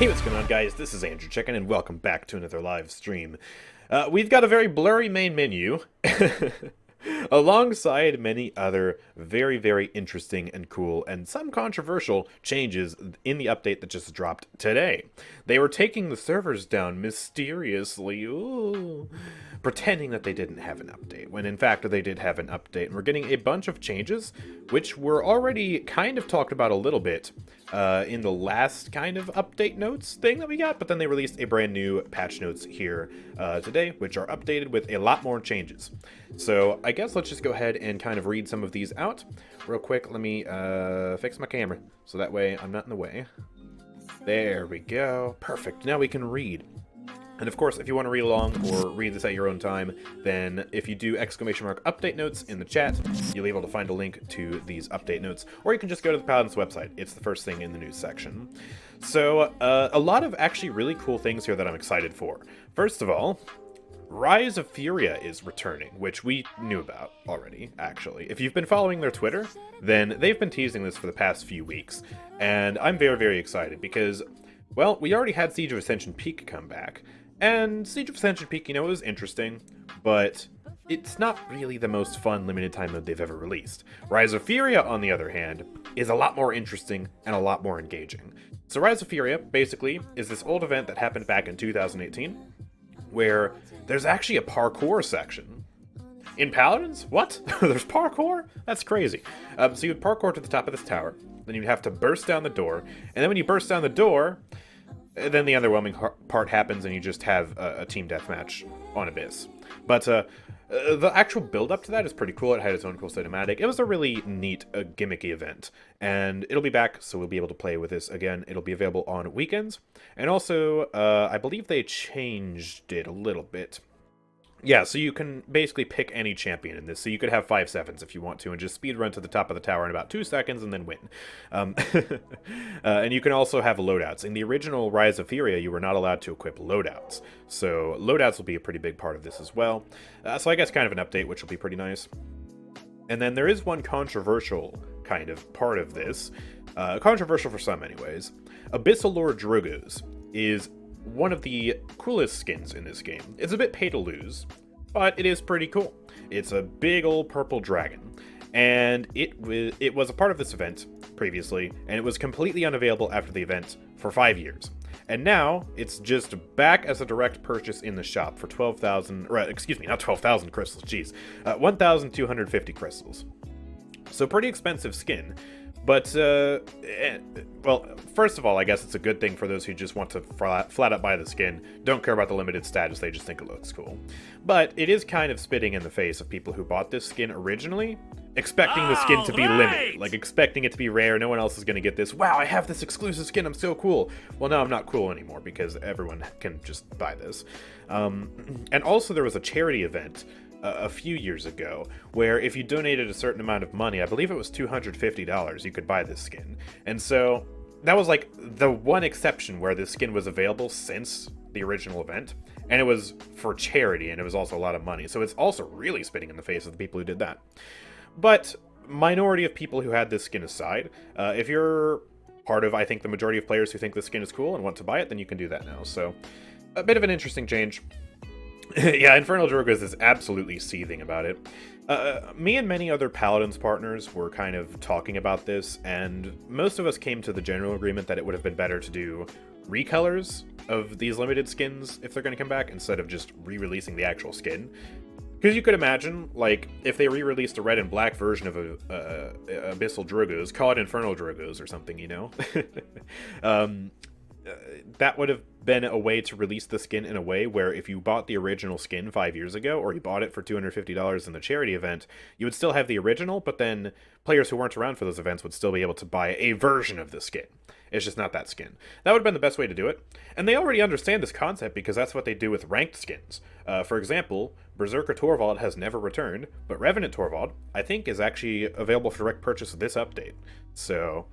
Hey, what's going on, guys? This is AndrewChicken, and welcome back to another live stream. We've got a very blurry main menu, alongside many other very, very interesting and cool and some controversial changes in the update that just dropped today. They were taking the servers down mysteriously, pretending that they didn't have an update, when in fact they did have an update. And we're getting a bunch of changes, which were already kind of talked about a little bit in the last kind of update notes thing that we got, but then they released a brand new patch notes here today, which are updated with a lot more changes. So I guess let's just go ahead and kind of read some of these out real quick. Let me fix my camera so that way I'm not in the way. There we go. Perfect. Now we can read. And of course, if you want to read along or read this at your own time, then if you do ! Update notes in the chat, you'll be able to find a link to these update notes, or you can just go to the Paladins website. It's the first thing in the news section. So a lot of actually really cool things here that I'm excited for. First of all, Rise of Furia is returning, which we knew about already, actually. If you've been following their Twitter, then they've been teasing this for the past few weeks. And I'm very, very excited because, well, we already had Siege of Ascension Peak come back. And Siege of Ascension Peak, you know, it was interesting, but it's not really the most fun limited time mode they've ever released. Rise of Furia, on the other hand, is a lot more interesting and a lot more engaging. So Rise of Furia, basically, is this old event that happened back in 2018, where there's actually a parkour section. In Paladins? What? There's parkour? That's crazy. So you would parkour to the top of this tower, then you'd have to burst down the door, and then when you burst down the door, then the underwhelming part happens and you just have a team deathmatch on Abyss. But the actual build-up to that is pretty cool. It had its own cool cinematic. It was a really neat, gimmicky event. And it'll be back, so we'll be able to play with this again. It'll be available on weekends. And also, I believe they changed it a little bit. Yeah, so you can basically pick any champion in this. So you could have 5/7s if you want to, and just speed run to the top of the tower in about 2 seconds and then win. And you can also have loadouts. In the original Rise of Furia, you were not allowed to equip loadouts. So loadouts will be a pretty big part of this as well. So I guess kind of an update, which will be pretty nice. And then there is one controversial kind of part of this. Controversial for some anyways. Abyssal Lord Drogoz is one of the coolest skins in this game. It's a bit pay to lose, but it is pretty cool. It's a big old purple dragon, and it was a part of this event previously, and it was completely unavailable after the event for 5 years. And now it's just back as a direct purchase in the shop for 12,000, or excuse me, not 12,000 crystals, jeez, 1,250 crystals. So pretty expensive skin. But, well, first of all, I guess it's a good thing for those who just want to flat out buy the skin, don't care about the limited status, they just think it looks cool. But it is kind of spitting in the face of people who bought this skin originally, expecting the skin to be limited, like expecting it to be rare, no one else is going to get this, wow, I have this exclusive skin, I'm so cool. Well, no, I'm not cool anymore, because everyone can just buy this. And also there was a charity event a few years ago, where if you donated a certain amount of money, I believe it was $250, you could buy this skin. And so that was like the one exception where this skin was available since the original event, and it was for charity, and it was also a lot of money. So it's also really spitting in the face of the people who did that. But minority of people who had this skin aside, if you're part of, I think, the majority of players who think this skin is cool and want to buy it, then you can do that now. So a bit of an interesting change. Yeah, Infernal Drogoz is absolutely seething about it. Me and many other Paladins partners were kind of talking about this, and most of us came to the general agreement that it would have been better to do recolors of these limited skins if they're going to come back, instead of just re-releasing the actual skin. Because you could imagine, like, if they re-released a red and black version of Abyssal Drogoz, call it Infernal Drogoz or something, you know? That would have been a way to release the skin in a way where if you bought the original skin 5 years ago, or you bought it for $250 in the charity event, you would still have the original, but then players who weren't around for those events would still be able to buy a version of the skin. It's just not that skin. That would have been the best way to do it. And they already understand this concept because that's what they do with ranked skins. For example, Berserker Torvald has never returned, but Revenant Torvald, I think, is actually available for direct purchase with this update. So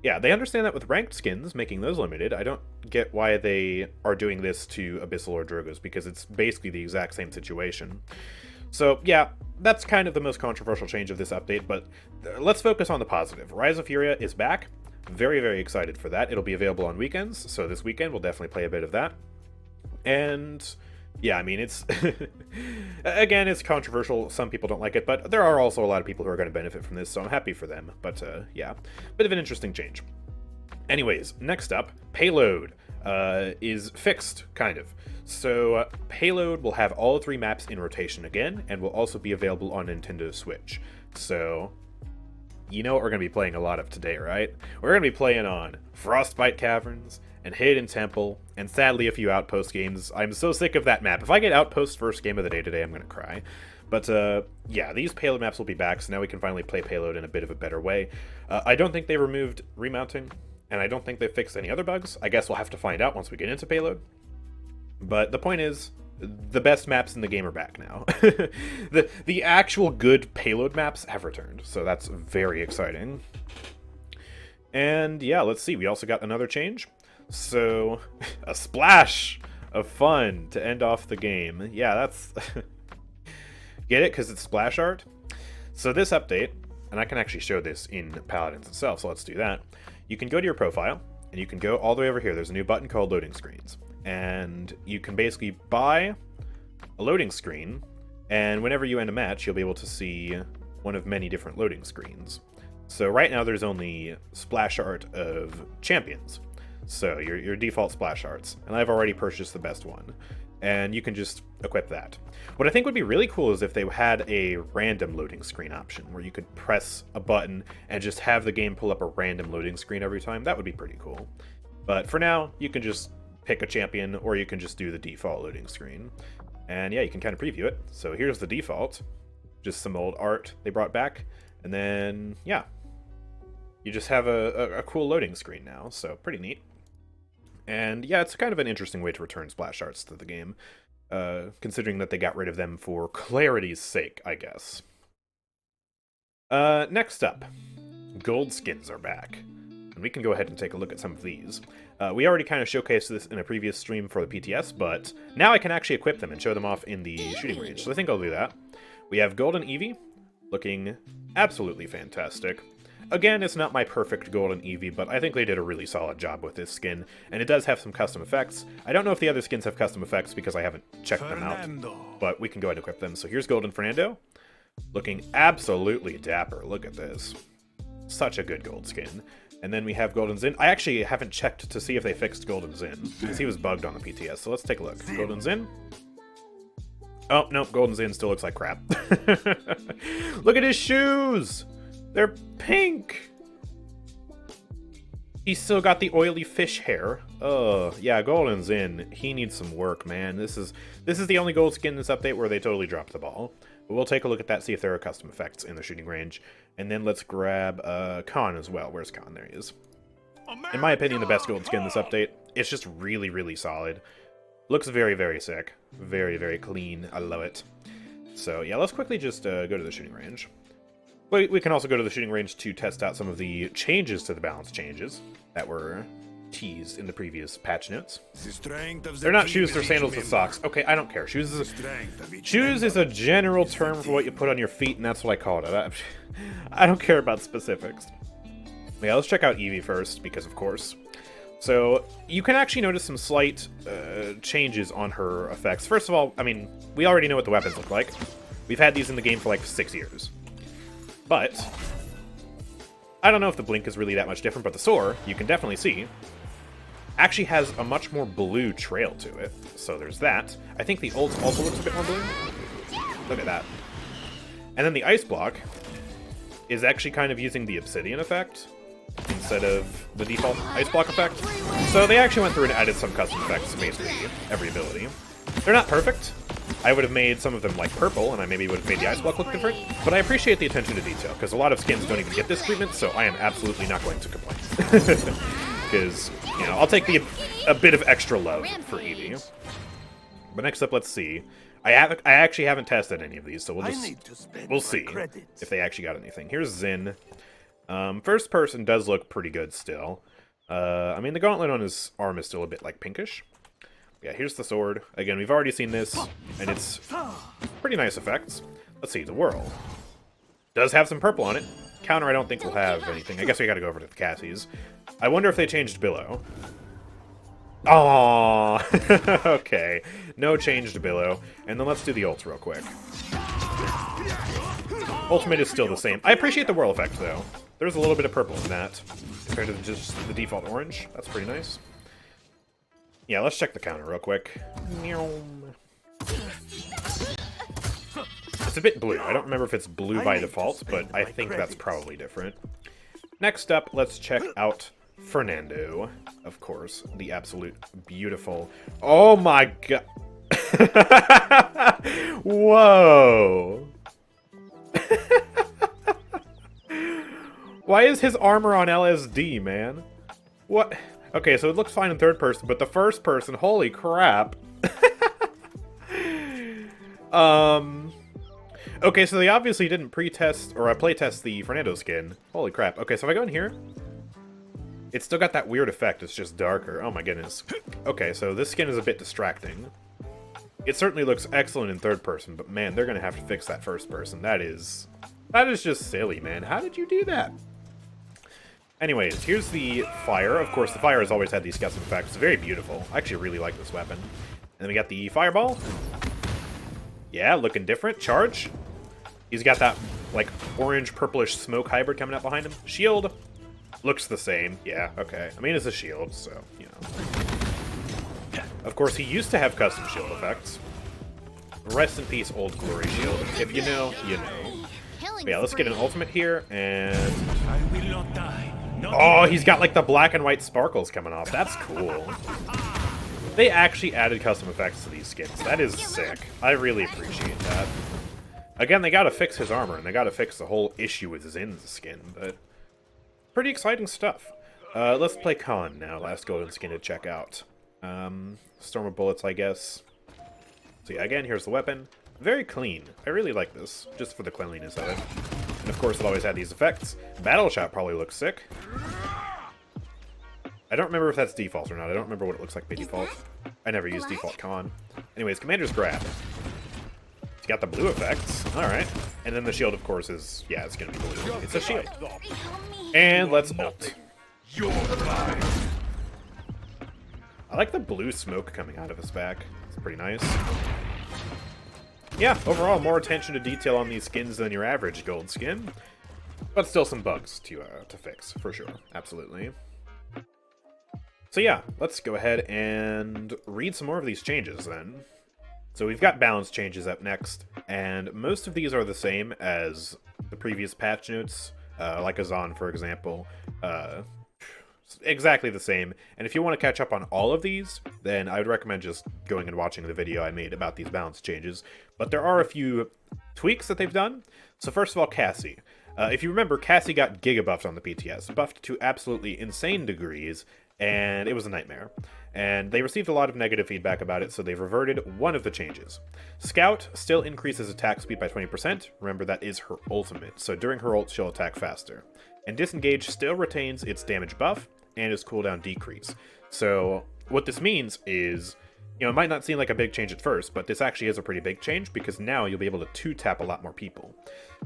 yeah, they understand that with ranked skins, making those limited. I don't get why they are doing this to Abyssal or Drogoz, because it's basically the exact same situation. So yeah, that's kind of the most controversial change of this update, but let's focus on the positive. Rise of Furia is back. Very, very excited for that. It'll be available on weekends, so this weekend we'll definitely play a bit of that. And yeah, I mean, it's again, it's controversial. Some people don't like it, but there are also a lot of people who are going to benefit from this, so I'm happy for them. But yeah, bit of an interesting change. Anyways, next up, Payload is fixed, kind of. So Payload will have all 3 maps in rotation again, and will also be available on Nintendo Switch. So you know what we're going to be playing a lot of today, right? We're going to be playing on Frostbite Caverns, and Hidden Temple, and sadly a few Outpost games. I'm so sick of that map. If I get Outpost first game of the day today, I'm going to cry. But yeah, these Payload maps will be back, so now we can finally play Payload in a bit of a better way. I don't think they removed remounting, and I don't think they fixed any other bugs. I guess we'll have to find out once we get into Payload. But the point is, the best maps in the game are back now. the actual good Payload maps have returned, so that's very exciting. And yeah, let's see. We also got another change. So, a splash of fun to end off the game. Yeah, that's... Get it? Because it's splash art? So this update, and I can actually show this in Paladins itself, so let's do that. You can go to your profile, and you can go all the way over here. There's a new button called Loading Screens. And you can basically buy a loading screen, and whenever you end a match, you'll be able to see one of many different loading screens. So right now there's only splash art of champions. So your default splash arts, and I've already purchased the best one, and you can just equip that. What I think would be really cool is if they had a random loading screen option, where you could press a button and just have the game pull up a random loading screen every time. That would be pretty cool. But for now, you can just pick a champion, or you can just do the default loading screen. And yeah, you can kind of preview it. So here's the default, just some old art they brought back, and then yeah, you just have a cool loading screen now, so pretty neat. And yeah, it's kind of an interesting way to return splash arts to the game, considering that they got rid of them for clarity's sake, I guess. Next up, gold skins are back. And we can go ahead and take a look at some of these. We already kind of showcased this in a previous stream for the PTS, but now I can actually equip them and show them off in the shooting range, so I think I'll do that. We have Golden Eevee, looking absolutely fantastic. Again, it's not my perfect Golden Eevee, but I think they did a really solid job with this skin, and it does have some custom effects. I don't know if the other skins have custom effects because I haven't checked them out, but we can go ahead and equip them. So here's Golden Fernando, looking absolutely dapper. Look at this. Such a good gold skin. And then we have Golden Zin. I actually haven't checked to see if they fixed Golden Zin, because he was bugged on the PTS, so let's take a look. Golden Zin. Oh, no, Golden Zin still looks like crap. Look at his shoes! They're pink! He's still got the oily fish hair. Oh, yeah, Golden Zin, he needs some work, man. This is the only gold skin in this update where they totally dropped the ball. But we'll take a look at that, see if there are custom effects in the shooting range. And then let's grab Khan as well. Where's Khan? There he is. In my opinion, the best gold skin in this update. It's just really, really solid. Looks very, very sick. Very, very clean. I love it. So yeah, let's quickly just go to the shooting range. We can also go to the shooting range to test out some of the changes to the balance changes that were teased in the previous patch notes. They're not shoes, they're sandals with socks. Okay, I don't care. Shoes is a general term for what you put on your feet, and that's what I called it. I don't care about specifics. Yeah, let's check out Eevee first, because of course. So, you can actually notice some slight changes on her effects. First of all, I mean, we already know what the weapons look like. We've had these in the game for like 6 years. But I don't know if the blink is really that much different, but the Soar, you can definitely see, actually has a much more blue trail to it. So there's that. I think the ult also looks a bit more blue. Look at that. And then the Ice Block is actually kind of using the Obsidian effect instead of the default Ice Block effect. So they actually went through and added some custom effects to basically every ability. They're not perfect. I would have made some of them like purple, and I maybe would have made the Ice Block look different, but I appreciate the attention to detail, because a lot of skins don't even get this treatment, so I am absolutely not going to complain. Because, you know, I'll take a bit of extra love for Eevee. But next up, let's see. I actually haven't tested any of these, so we'll see if they actually got anything. Here's Zin. First person does look pretty good still. I mean, the gauntlet on his arm is still a bit like pinkish. Yeah, here's the sword. Again, we've already seen this, and it's pretty nice effects. Let's see, the whirl. Does have some purple on it. Counter I don't think will have anything. I guess we gotta go over to the Cassie's. I wonder if they changed Billow. Oh, okay. No change to Billow. And then let's do the ults real quick. Ultimate is still the same. I appreciate the whirl effect, though. There's a little bit of purple in that, compared to just the default orange. That's pretty nice. Yeah, let's check the counter real quick. It's a bit blue. I don't remember if it's blue by default, but I think that's probably different. Next up, let's check out Fernando. Of course, the absolute beautiful... Oh my god! Whoa! Why is his armor on LSD, man? What? Okay, so it looks fine in third person, but the first person, holy crap. Okay, so they obviously didn't pre-test, or play-test the Fernando skin. Holy crap. Okay, so if I go in here, it's still got that weird effect, it's just darker. Oh my goodness. Okay, so this skin is a bit distracting. It certainly looks excellent in third person, but man, they're gonna have to fix that first person. That is just silly, man. How did you do that? Anyways, here's the fire. Of course, the fire has always had these custom effects. It's very beautiful. I actually really like this weapon. And then we got the fireball. Yeah, looking different. Charge. He's got that, like, orange-purplish smoke hybrid coming up behind him. Shield. Looks the same. Yeah, okay. I mean, it's a shield, so, you know. Of course, he used to have custom shield effects. Rest in peace, Old Glory Shield. If you know, you know. But yeah, let's get an ultimate here, and... Oh, he's got, like, the black and white sparkles coming off. That's cool. They actually added custom effects to these skins. That is sick. I really appreciate that. Again, they gotta fix his armor, and they gotta fix the whole issue with Zin's skin, but... Pretty exciting stuff. Let's play Khan now. Last golden skin to check out. Storm of Bullets, I guess. So yeah, again, here's the weapon. Very clean. I really like this, just for the cleanliness of it. And of course, it always had these effects. Battle Shot probably looks sick. I don't remember if that's default or not. I don't remember what it looks like by default. I never use default Khan. Anyways, Commander's Grab. It's got the blue effects. Alright. And then the shield, of course, is... Yeah, it's gonna be blue. It's a shield. And let's ult. I like the blue smoke coming out of his back. It's pretty nice. Yeah, overall, more attention to detail on these skins than your average gold skin. But still some bugs to fix, for sure. Absolutely. So yeah, let's go ahead and read some more of these changes then. So we've got balance changes up next, and most of these are the same as the previous patch notes, like Azan, for example. Exactly the same. And if you want to catch up on all of these, then I would recommend just going and watching the video I made about these balance changes. But there are a few tweaks that they've done. So first of all, Cassie. If you remember, Cassie got giga buffed on the PTS, buffed to absolutely insane degrees, and it was a nightmare. And they received a lot of negative feedback about it, so they've reverted one of the changes. Scout still increases attack speed by 20%. Remember, that is her ultimate, so during her ult, she'll attack faster. And Disengage still retains its damage buff and its cooldown decrease. So what this means is, you know, it might not seem like a big change at first, but this actually is a pretty big change, because now you'll be able to 2-tap a lot more people.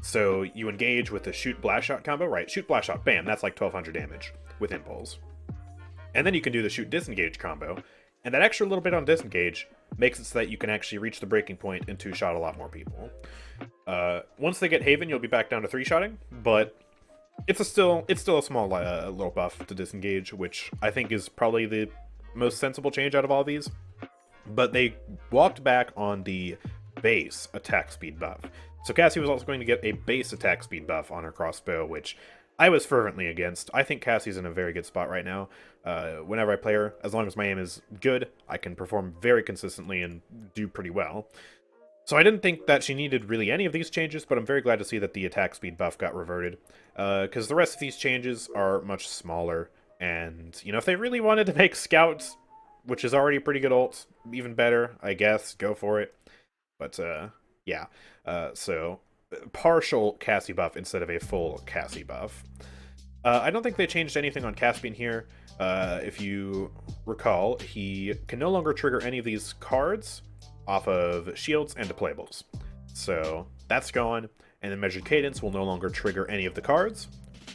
So you engage with the Shoot Blast Shot combo, right? Shoot Blast Shot, bam, that's like 1200 damage with Impulse. And then you can do the Shoot Disengage combo, and that extra little bit on Disengage makes it so that you can actually reach the breaking point and 2-shot a lot more people. Once they get Haven, you'll be back down to 3-shotting, but it's still a small little buff to Disengage, which I think is probably the most sensible change out of all these. But they walked back on the base attack speed buff. So Cassie was also going to get a base attack speed buff on her crossbow, which I was fervently against. I think Cassie's in a very good spot right now. Whenever I play her, as long as my aim is good, I can perform very consistently and do pretty well. So I didn't think that she needed really any of these changes, but I'm very glad to see that the attack speed buff got reverted. Because the rest of these changes are much smaller. And, you know, if they really wanted to make Scouts, which is already a pretty good ult, even better, I guess, go for it. But, yeah. So, partial Cassie buff instead of a full Cassie buff. I don't think they changed anything on Caspian here. If you recall, he can no longer trigger any of these cards off of shields and deployables. So that's gone. And then Measured Cadence will no longer trigger any of the cards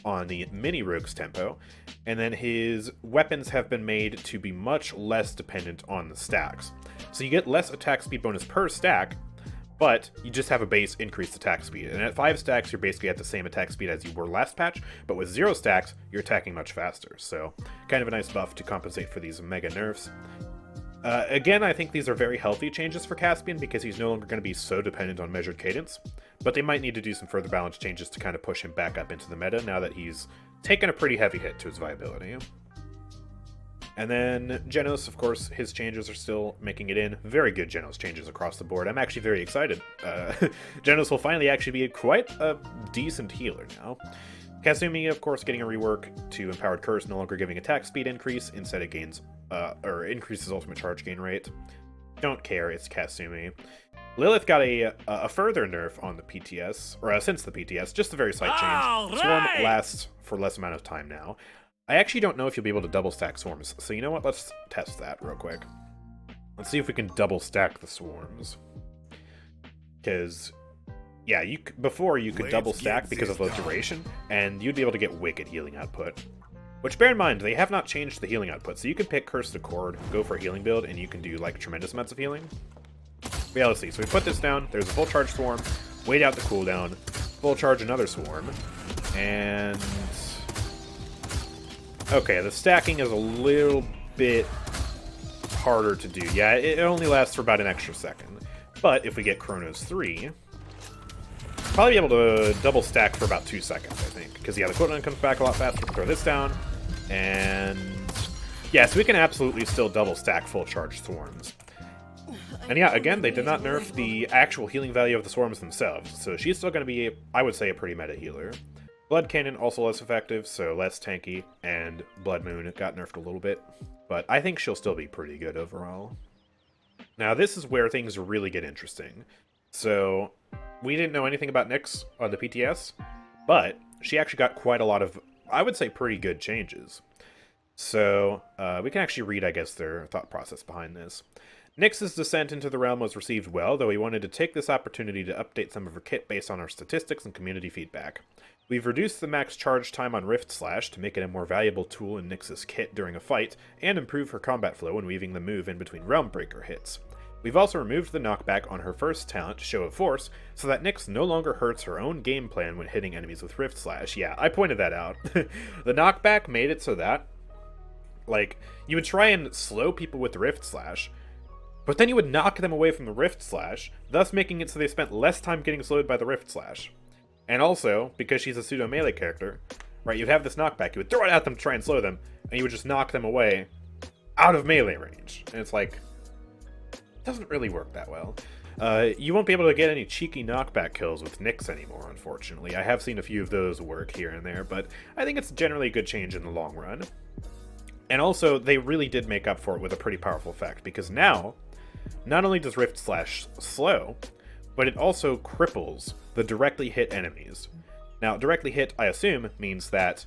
on the mini rogue's tempo. And then his weapons have been made to be much less dependent on the stacks. So you get less attack speed bonus per stack, but you just have a base increased attack speed. And at 5 stacks, you're basically at the same attack speed as you were last patch, but with 0 stacks, you're attacking much faster. So kind of a nice buff to compensate for these mega nerfs. Again, I think these are very healthy changes for Caspian because he's no longer going to be so dependent on Measured Cadence, but they might need to do some further balance changes to kind of push him back up into the meta now that he's taken a pretty heavy hit to his viability. And then Genos, of course, his changes are still making it in. Very good Genos changes across the board. I'm actually very excited. Genos will finally actually be quite a decent healer now. Kasumi, of course, getting a rework to Empowered Curse, no longer giving attack speed increase. Instead it gains, or increases ultimate charge gain rate. Don't care, it's Kasumi. Lilith got a further nerf on the PTS, or since the PTS, just a very slight change. Swarm lasts for less amount of time now. I actually don't know if you'll be able to double stack swarms, so you know what, let's test that real quick. Let's see if we can double stack the swarms. Because, yeah, before you could double stack because of the duration, and you'd be able to get wicked healing output. Which, bear in mind, they have not changed the healing output, so you can pick Curse to Cord, go for a healing build, and you can do, like, tremendous amounts of healing. But yeah, let's see. So we put this down, there's a full charge swarm, wait out the cooldown, full charge another swarm, and... okay, the stacking is a little bit harder to do. Yeah, it only lasts for about an extra second. But if we get Chronos 3, probably be able to double stack for about 2 seconds, I think. Because, yeah, the cooldown comes back a lot faster. Throw this down. And... yeah, so we can absolutely still double stack full charge swarms. And yeah, again, they did not nerf the actual healing value of the swarms themselves. So she's still going to be, I would say, a pretty meta healer. Blood Cannon also less effective, so less tanky, and Blood Moon got nerfed a little bit, but I think she'll still be pretty good overall. Now this is where things really get interesting. So, we didn't know anything about Nyx on the PTS, but she actually got quite a lot of, I would say, pretty good changes. So, we can actually read, I guess, their thought process behind this. Nyx's descent into the realm was received well, though we wanted to take this opportunity to update some of her kit based on our statistics and community feedback. We've reduced the max charge time on Rift Slash to make it a more valuable tool in Nyx's kit during a fight, and improve her combat flow when weaving the move in between Realm Breaker hits. We've also removed the knockback on her first talent, Show of Force, so that Nyx no longer hurts her own game plan when hitting enemies with Rift Slash. Yeah, I pointed that out. The knockback made it so that, like, you would try and slow people with the Rift Slash, but then you would knock them away from the Rift Slash, thus making it so they spent less time getting slowed by the Rift Slash. And also, because she's a pseudo-melee character, right, you'd have this knockback, you would throw it at them to try and slow them, and you would just knock them away out of melee range. And it's like, it doesn't really work that well. You won't be able to get any cheeky knockback kills with Nyx anymore, unfortunately. I have seen a few of those work here and there, but I think it's generally a good change in the long run. And also, they really did make up for it with a pretty powerful effect, because now, not only does Rift Slash slow, but it also cripples the directly hit enemies. Now, directly hit, I assume, means that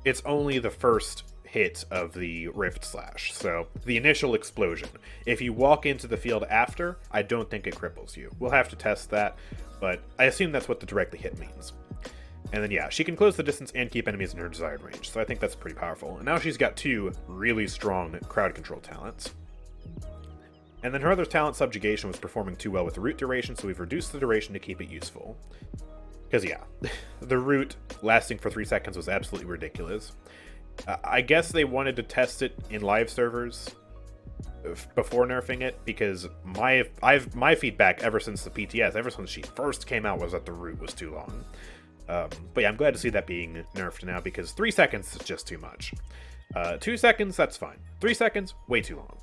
it's only the first hit of the Rift Slash, so the initial explosion. If you walk into the field after, I don't think it cripples you. We'll have to test that, but I assume that's what the directly hit means. And then, yeah, she can close the distance and keep enemies in her desired range, so I think that's pretty powerful. And now she's got 2 really strong crowd control talents. And then her other talent, Subjugation, was performing too well with the root duration, so we've reduced the duration to keep it useful. Because, yeah, the root lasting for 3 seconds was absolutely ridiculous. I guess they wanted to test it in live servers before nerfing it, because my feedback ever since the PTS, ever since she first came out, was that the root was too long. But yeah, I'm glad to see that being nerfed now, because 3 seconds is just too much. 2 seconds, that's fine. 3 seconds, way too long.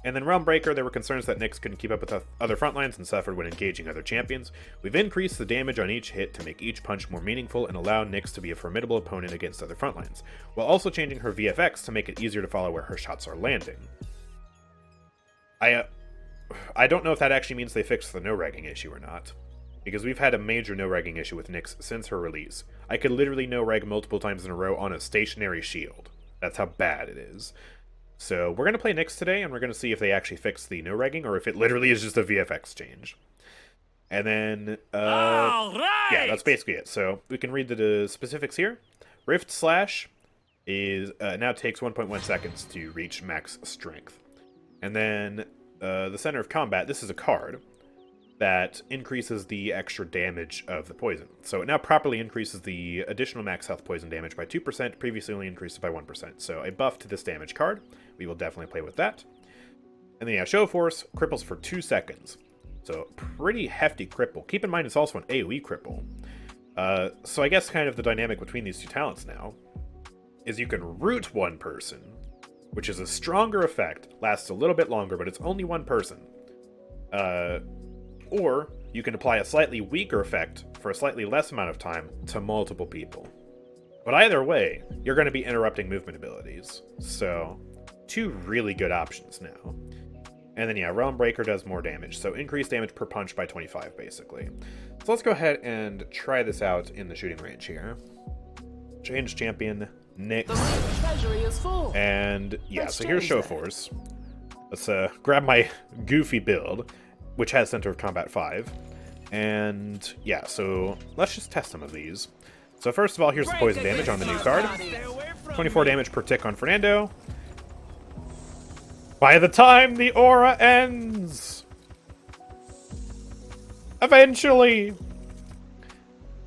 And then Realm Breaker, there were concerns that Nyx couldn't keep up with other frontlines and suffered when engaging other champions. We've increased the damage on each hit to make each punch more meaningful and allow Nyx to be a formidable opponent against other frontlines, while also changing her VFX to make it easier to follow where her shots are landing. I don't know if that actually means they fixed the no-ragging issue or not, because we've had a major no-ragging issue with Nyx since her release. I could literally no-rag multiple times in a row on a stationary shield. That's how bad it is. So we're going to play Nyx today, and we're going to see if they actually fix the no-ragging, or if it literally is just a VFX change. And then, All right! yeah, that's basically it. So we can read the specifics here. Rift Slash is now takes 1.1 seconds to reach max strength. And then the Center of Combat, this is a card that increases the extra damage of the poison. So it now properly increases the additional max health poison damage by 2%, previously only increased by 1%. So a buff to this damage card. We will definitely play with that. And then yeah, Show Force cripples for 2 seconds. So pretty hefty cripple. Keep in mind it's also an AoE cripple. So I guess kind of the dynamic between these two talents now is you can root one person, which is a stronger effect, lasts a little bit longer, but it's only one person. Or you can apply a slightly weaker effect for a slightly less amount of time to multiple people. But either way, you're going to be interrupting movement abilities. So, 2 really good options now. And then yeah, Realm Breaker does more damage, so increased damage per punch by 25, basically. So let's go ahead and try this out in the shooting range here. Change champion, Nyx. The treasury is full. And yeah, Let's so here's change Show that. Force. Let's grab my goofy build, which has Center of Combat 5. And yeah, so let's just test some of these. So first of all, here's the poison damage on the new card. 24 damage per tick on Fernando. By the time the aura ends! Eventually!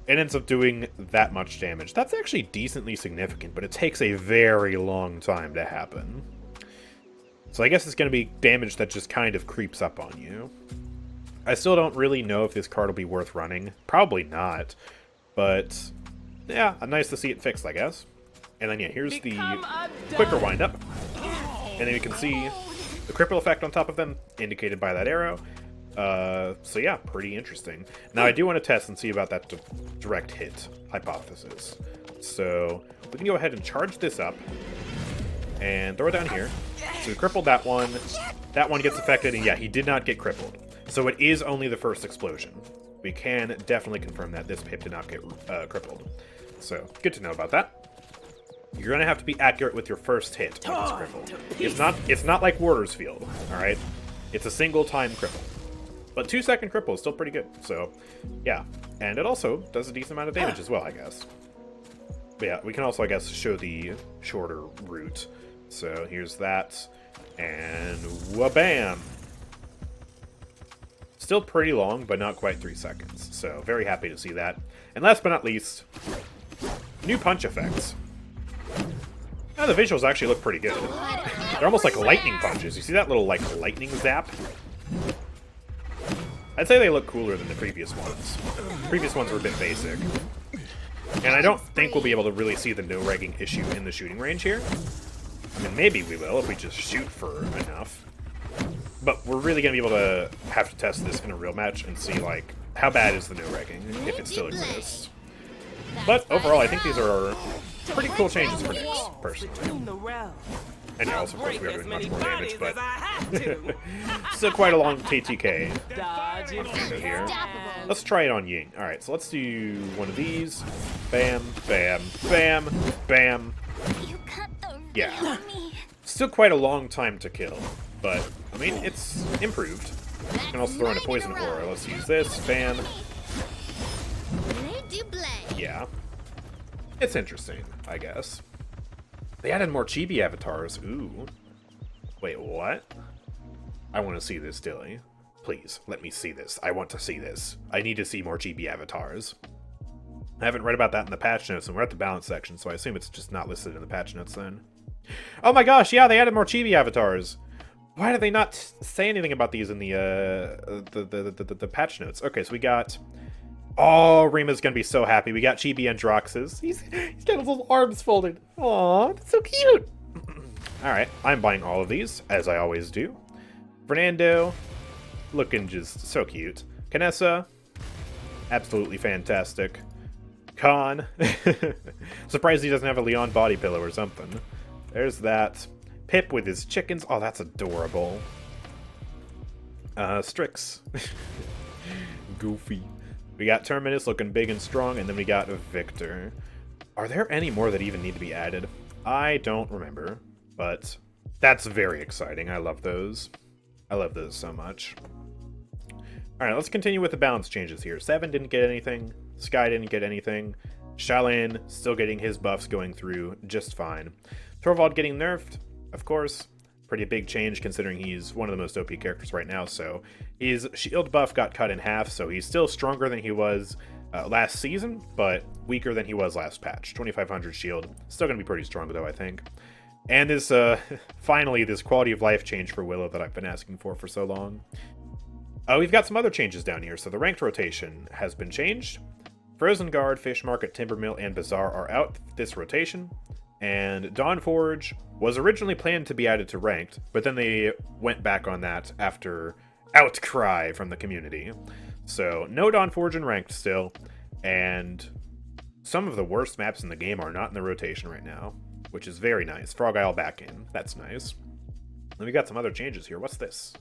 It ends up doing that much damage. That's actually decently significant, but it takes a very long time to happen. So I guess it's going to be damage that just kind of creeps up on you. I still don't really know if this card will be worth running. Probably not. But, yeah, nice to see it fixed, I guess. And then, yeah, here's the quicker wind-up. And then you can see the cripple effect on top of them, indicated by that arrow. So yeah, pretty interesting. Now I do want to test and see about that direct hit hypothesis. So we can go ahead and charge this up and throw it down here. So we crippled that one. That one gets affected, and yeah, he did not get crippled. So it is only the first explosion. We can definitely confirm that this pip did not get crippled. So good to know about that. You're gonna have to be accurate with your first hit when it's crippled. It's not like Warder's Field, alright? It's a single time cripple. But 2-second cripple is still pretty good, so yeah. And it also does a decent amount of damage as well, I guess. But yeah, we can also, I guess, show the shorter route. So here's that, and wha-bam! Still pretty long, but not quite 3 seconds. So very happy to see that. And last but not least, new punch effects. Now the visuals actually look pretty good. They're almost like lightning punches. You see that little, like, lightning zap? I'd say they look cooler than the previous ones. The previous ones were a bit basic. And I don't think we'll be able to really see the no-regging issue in the shooting range here. I mean, maybe we will if we just shoot for enough. But we're really going to be able to have to test this in a real match and see, like, how bad is the no-regging, if it still exists. But overall, I think these are pretty cool changes for Nyx, personally. And yeah, also, of course, we are doing much more damage, but still quite a long TTK here. Let's try it on Ying. Alright, so let's do one of these. Bam, bam, bam, bam. Yeah. Still quite a long time to kill, but, I mean, it's improved. You can also throw in a poison aura. Let's use this. Bam. Yeah. It's interesting, I guess. They added more chibi avatars. Ooh. Wait, what? I want to see this, Dilly. Please, let me see this. I want to see this. I need to see more chibi avatars. I haven't read about that in the patch notes, and we're at the balance section, so I assume it's just not listed in the patch notes then. Oh my gosh, yeah, they added more chibi avatars. Why did they not say anything about these in the patch notes? Okay, so we got... Oh, Rima's gonna be so happy. We got Chibi Androxus. He's got his little arms folded. Aw, that's so cute. Alright, I'm buying all of these, as I always do. Fernando, looking just so cute. Canessa, absolutely fantastic. Khan, surprised he doesn't have a Leon body pillow or something. There's that. Pip with his chickens. Oh, that's adorable. Strix. Goofy. We got Terminus looking big and strong, and then we got Victor. Are there any more that even need to be added? I don't remember, but that's very exciting. I love those. I love those so much. Alright, let's continue with the balance changes here. Seven didn't get anything. Sky didn't get anything. Shalin still getting his buffs going through just fine. Torvald getting nerfed, of course. Pretty big change considering he's one of the most OP characters right now. So his shield buff got cut in half, so he's still stronger than he was last season, but weaker than he was last patch. 2500 shield. Still going to be pretty strong though, I think. And this, finally, this quality of life change for Willow that I've been asking for so long. We've got some other changes down here. So the ranked rotation has been changed. Frozen Guard, Fish Market, Timbermill, and Bazaar are out this rotation. And Dawnforge was originally planned to be added to ranked, but then they went back on that after outcry from the community. So no Dawnforge in ranked still, and some of the worst maps in the game are not in the rotation right now, which is very nice. Frog Isle back in. That's nice. Then we got some other changes here. What's this?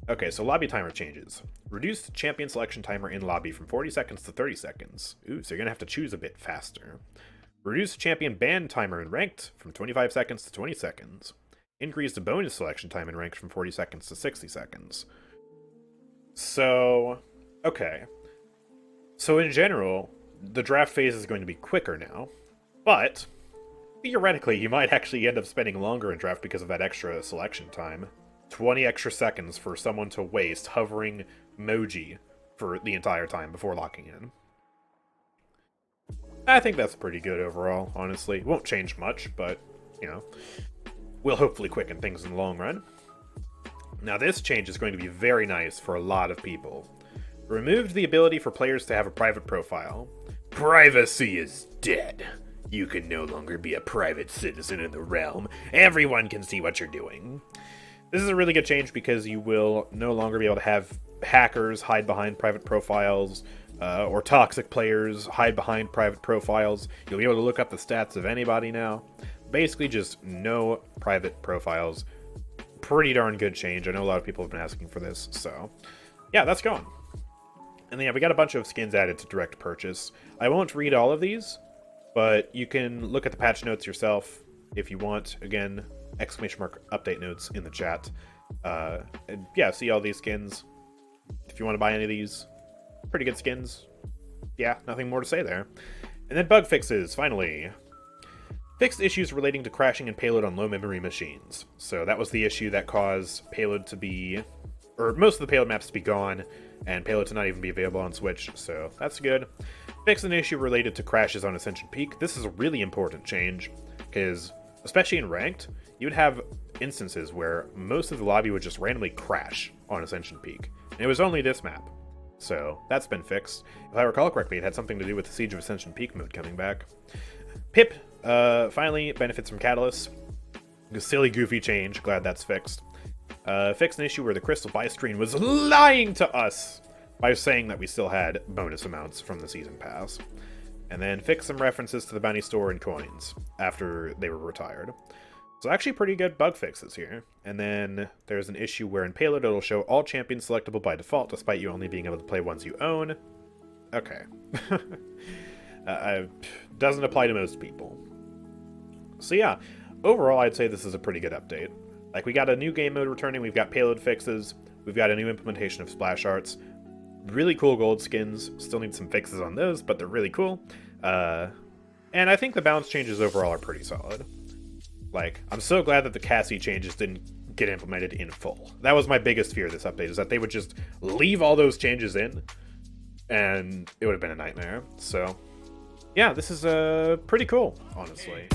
Okay, so lobby timer changes. Reduced champion selection timer in lobby from 40 seconds to 30 seconds. Ooh, so you're gonna have to choose a bit faster. Reduced champion ban timer in ranked from 25 seconds to 20 seconds. Increased bonus selection time in ranked from 40 seconds to 60 seconds. So, okay. So in general, the draft phase is going to be quicker now, but theoretically you might actually end up spending longer in draft because of that extra selection time. 20 extra seconds for someone to waste hovering Moji for the entire time before locking in. I think that's pretty good overall, honestly. Won't change much, but, you know, will hopefully quicken things in the long run. Now this change is going to be very nice for a lot of people. Removed the ability for players to have a private profile. Privacy is dead. You can no longer be a private citizen in the realm. Everyone can see what you're doing. This is a really good change because you will no longer be able to have hackers hide behind private profiles, or toxic players hide behind private profiles. You'll be able to look up the stats of anybody now. Basically just no private profiles. Pretty darn good change. I know a lot of people have been asking for this, so yeah, that's gone. And then yeah, we got a bunch of skins added to direct purchase. I won't read all of these, but you can look at the patch notes yourself if you want. Again, ! Update notes in the chat. And yeah, see all these skins. If you want to buy any of these, pretty good skins. Yeah, nothing more to say there. And then bug fixes, finally. Fixed issues relating to crashing and payload on low memory machines. So that was the issue that caused payload to be, or most of the payload maps to be gone, and payload to not even be available on Switch, so that's good. Fixed an issue related to crashes on Ascension Peak. This is a really important change, because especially in ranked, you'd have instances where most of the lobby would just randomly crash on Ascension Peak. And it was only this map. So that's been fixed. If I recall correctly, it had something to do with the Siege of Ascension Peak mode coming back. Pip finally benefits from Catalyst. A silly, goofy change. Glad that's fixed. Fixed an issue where the Crystal buy screen was lying to us by saying that we still had bonus amounts from the Season Pass. And then fixed some references to the bounty store and coins after they were retired. So actually pretty good bug fixes here. And then there's an issue where in Payload it'll show all champions selectable by default despite you only being able to play ones you own. Okay. Doesn't apply to most people. So yeah, overall I'd say this is a pretty good update. Like, we got a new game mode returning, we've got payload fixes, we've got a new implementation of splash arts, really cool gold skins, still need some fixes on those, but they're really cool. And I think the balance changes overall are pretty solid. Like, I'm so glad that the Cassie changes didn't get implemented in full. That was my biggest fear of this update, is that they would just leave all those changes in, and it would have been a nightmare. So, yeah, this is pretty cool, honestly.